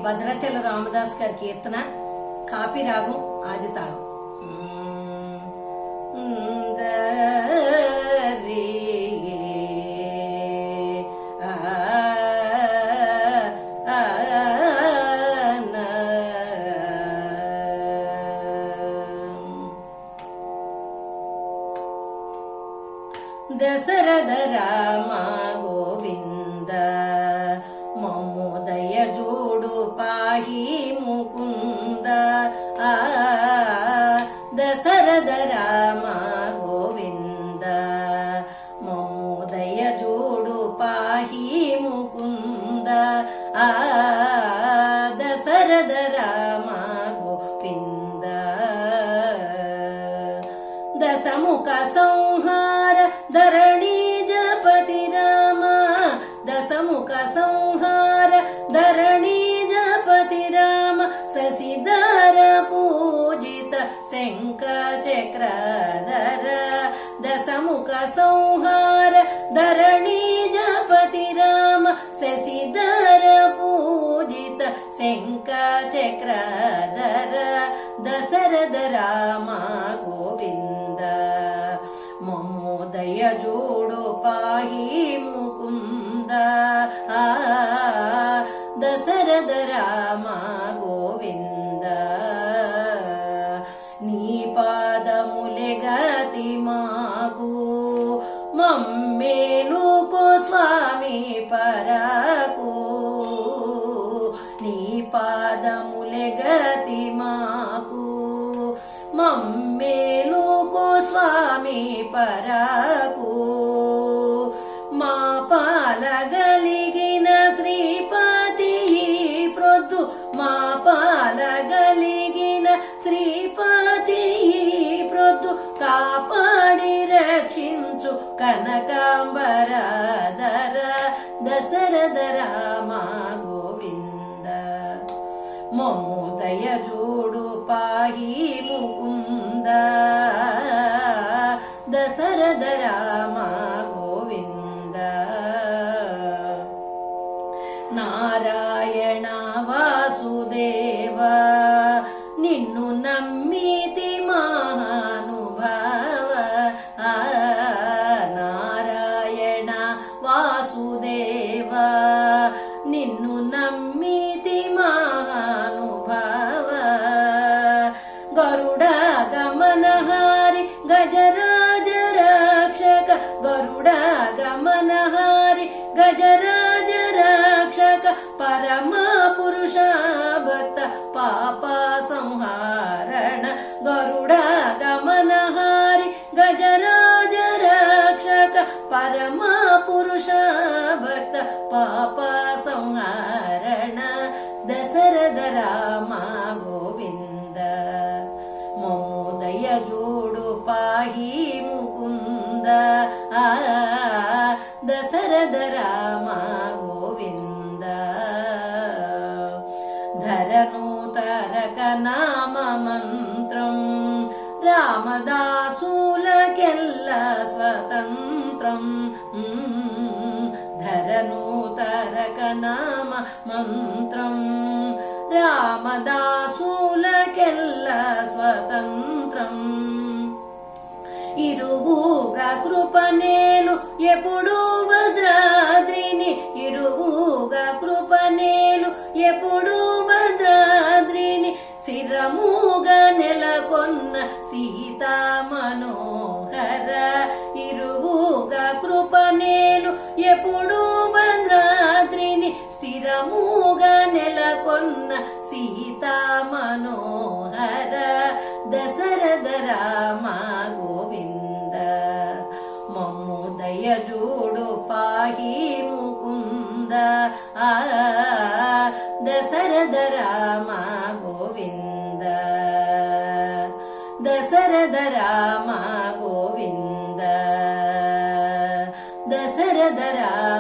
భద్రాచల రామదాస్ గారి కీర్తన, కాపి రాగం, ఆది తాళం. దశరథ రామ గోవింద మమ్ము దయ జోడు పాహి ముకుంద. దశరథ రామ గోవింద మమ్ము దయ జోడు పాహి ముకుంద. దశరథ రామ గోవింద. దశముఖ సంహార ధరణి జపతి రామ. దశముఖ సంహార ధరణి జపతి రామ. శశిధర పూజిత శంఖ చక్రధర. దశముఖ సంహార ధరణి జపతి రామ. శశిధర పూజిత శంఖ చక్రధర. దశరథ రామ గోవింద మమ్ము దయ జోడు పాహి ముకుంద. దశరథ రామ గోవింద. నీ పాదములే గతి మాకు, మమ్మేలుకో స్వామి పరకు. నీ పాదములే గతి మాకు, మమ్మేలుకో స్వామి పరకు. మా పాలగలిగిన శ్రీపతి ప్రొద్దు. మా పాలగలిగిన శ్రీపతి ప్రొద్దు. కాపాడి రక్షించు కనకాంబరధర. దశరథ రామ గోవింద మమ్ము దయ జోడు పాహి ముకుంద. దశరథ రామ గోవింద. నారాయణ వాసుదేవ నిన్ను నమ్మితి మహానుభావ. నారాయణ వాసుదేవ నిన్ను నమ్మితి మహానుభావ. గరుడ గమనహారి గజరాజ రక్షక. గరుడ గమనహారి గజరాజ రక్షక. పరమ పురుష భక్త పాప సంహారణ. గరుడ గమనహారి గజరాజ రక్షక. పరమ పురుష భక్త పాప సంహారణ. దశరథ రామ గోవింద మమ్ము దయ జోడు పాహి ముకుంద. దశరథ రామ గోవింద. ధరనూతరక నామ మంత్రం, రామదాసులకెల్ల స్వతంత్రం. ధరనూతరక నామ మంత్రం, రామదాసులకెల్ల స్వతంత్రం. ఇరువుగా కృపనేలు ఎప్పుడు భద్రాద్రిని. ఇరువుగా కృపనేలు ఎప్పుడు భద్రాద్రిని. శిరముగా నెలకొన్న సీతా మనోహర. ఇరువుగా కృపనేలు ఎప్పుడు భద్రాద్రిని. స్థిరముగా నెలకొన్న సీతా మనోహర. దశరథ రామ గోవింద మమ్ము దయ జోడు పాహి ముకుంద. దశరథ రామ గోవింద. దశరథ రామ గోవింద. దశరథ రామ